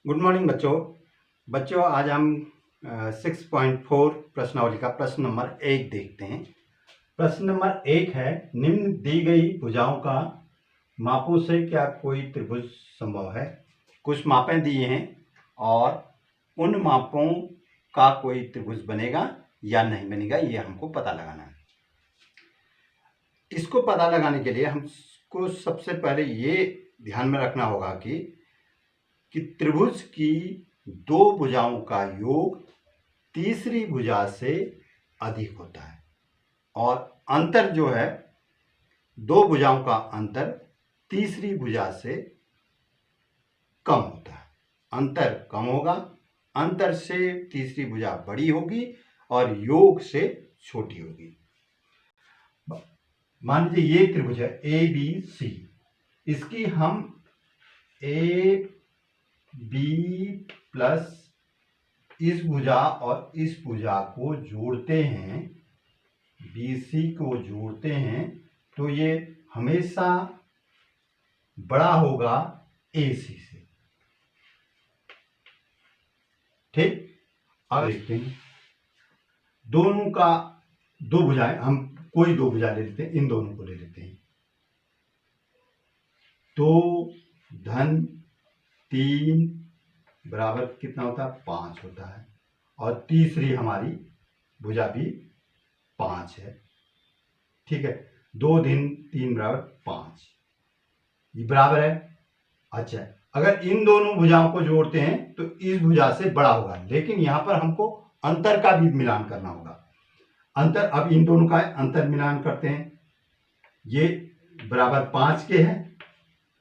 Good morning बच्चों। आज हम 6.4 प्रश्नावली का प्रश्न नंबर 1 देखते हैं। प्रश्न नंबर 1 है, निम्न दी गई भुजाओं का मापों से क्या कोई त्रिभुज संभव है। कुछ मापें दिए हैं और उन मापों का कोई त्रिभुज बनेगा या नहीं बनेगा, ये हमको पता लगाना है। इसको पता लगाने के लिए हमको सबसे पहले ये ध्यान में रखना होगा कि त्रिभुज की दो भुजाओं का योग तीसरी भुजा से अधिक होता है और अंतर जो है, दो भुजाओं का अंतर तीसरी भुजा से कम होता है। अंतर कम होगा, अंतर से तीसरी भुजा बड़ी होगी और योग से छोटी होगी। मान लीजिए ये त्रिभुज है ए बी सी, इसकी हम ए बी प्लस इस भुजा और इस भुजा को जोड़ते हैं, BC को जोड़ते हैं, तो ये हमेशा बड़ा होगा AC से। ठीक, अब देखते हैं दोनों का दो भुजाएं, हम कोई दो भुजा ले लेते हैं, इन दोनों को ले लेते हैं। 2 धन 3 बराबर कितना होता है, 5 होता है और तीसरी हमारी भुजा भी 5 है। ठीक है, 2 दिन 3 बराबर 5, ये बराबर है। अच्छा, अगर इन दोनों भुजाओं को जोड़ते हैं तो इस भुजा से बड़ा होगा, लेकिन यहां पर हमको अंतर का भी मिलान करना होगा। अंतर, अब इन दोनों का अंतर मिलान करते हैं, ये बराबर 5 के है।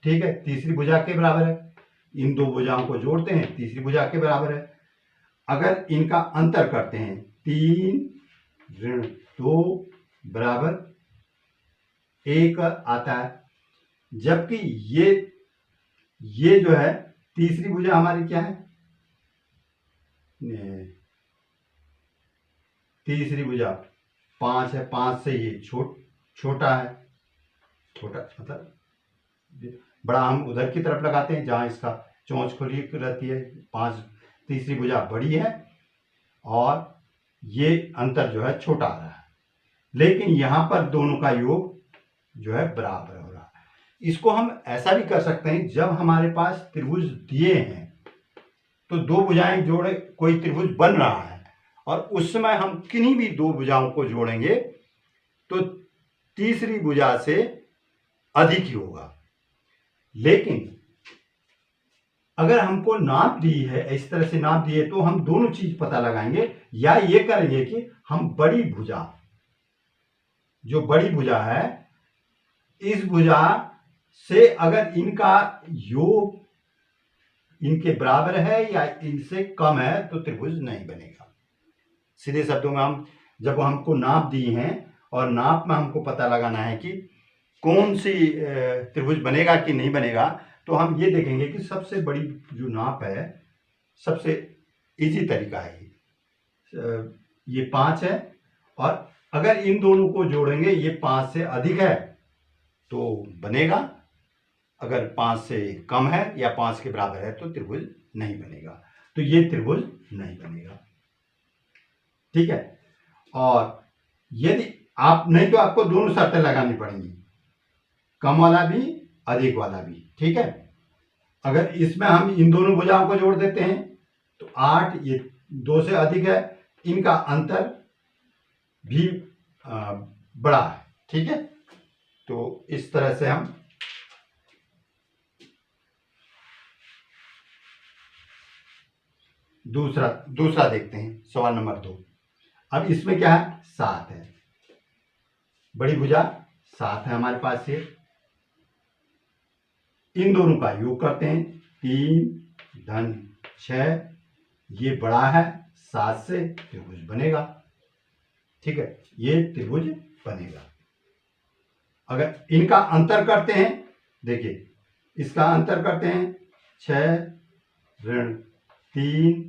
ठीक है, तीसरी भुजा के बराबर है। इन दो भुजाओं को जोड़ते हैं, तीसरी भुजा के बराबर है। अगर इनका अंतर करते हैं, 3 ऋण 2 बराबर 1 आता है। जबकि ये जो है तीसरी भुजा हमारी क्या है, तीसरी भुजा 5 है, 5 से ये छोटा है। छोटा मतलब बड़ा हम उधर की तरफ लगाते हैं जहां इसका चोंच खुली रहती है। 5, तीसरी भुजा बड़ी है और ये अंतर जो है छोटा आ रहा है, लेकिन यहां पर दोनों का योग जो है बराबर हो रहा है। इसको हम ऐसा भी कर सकते हैं, जब हमारे पास त्रिभुज दिए हैं तो दो भुजाएं जोड़े कोई त्रिभुज बन रहा है और उस समय हम किन्हीं भी दो भुजाओं को जोड़ेंगे तो तीसरी भुजा से अधिक ही होगा। लेकिन अगर हमको नाप दी है, इस तरह से नाप दी है, तो हम दोनों चीज पता लगाएंगे, या ये करेंगे कि हम बड़ी भुजा, जो बड़ी भुजा है, इस भुजा से अगर इनका योग इनके बराबर है या इनसे कम है तो त्रिभुज नहीं बनेगा। सीधे शब्दों में हम जब हमको नाप दी हैं और नाप में हमको पता लगाना है कि कौन सी त्रिभुज बनेगा कि नहीं बनेगा, तो हम ये देखेंगे कि सबसे बड़ी जो नाप है, सबसे इजी तरीका है ये 5 है, और अगर इन दोनों को जोड़ेंगे, ये 5 से अधिक है तो बनेगा, अगर 5 से कम है या 5 के बराबर है तो त्रिभुज नहीं बनेगा। तो ये त्रिभुज नहीं बनेगा। ठीक है, और यदि आप नहीं तो आपको दोनों शर्तें लगानी पड़ेंगी, कम वाला भी अधिक वाला भी। ठीक है, अगर इसमें हम इन दोनों भुजाओं को जोड़ देते हैं तो 8, ये 2 से अधिक है, इनका अंतर भी बड़ा है। ठीक है, तो इस तरह से हम दूसरा देखते हैं, सवाल नंबर 2। अब इसमें क्या है, 7 है, बड़ी भुजा 7 है हमारे पास से। इन दोनों का योग करते हैं, 3 धन 6, ये बड़ा है 7 से, त्रिभुज बनेगा। ठीक है, ये त्रिभुज बनेगा। अगर इनका अंतर करते हैं, देखिए इसका अंतर करते हैं, 6 ऋण 3,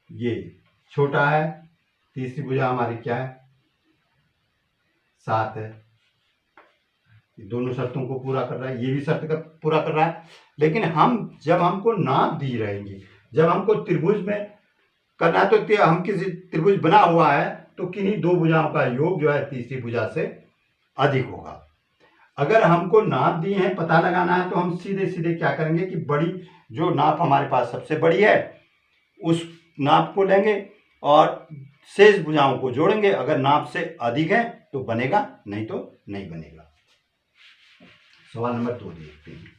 ये छोटा है, तीसरी भुजा हमारी क्या है, 7 है। दोनों शर्तों को पूरा कर रहा है, ये भी शर्त का पूरा कर रहा है। लेकिन हम जब हमको नाप दी रहेंगी, जब हमको त्रिभुज में करना है, तो हम किसी त्रिभुज बना हुआ है तो किन्हीं दो भुजाओं का योग जो है तीसरी भुजा से अधिक होगा। अगर हमको नाप दी है, पता लगाना है, तो हम सीधे सीधे क्या करेंगे कि बड़ी जो नाप हमारे पास सबसे बड़ी है उस नाप को लेंगे और शेष भुजाओं को जोड़ेंगे। अगर नाप से अधिक है तो बनेगा, नहीं तो नहीं बनेगा। सवाल नंबर 2 देखते हैं।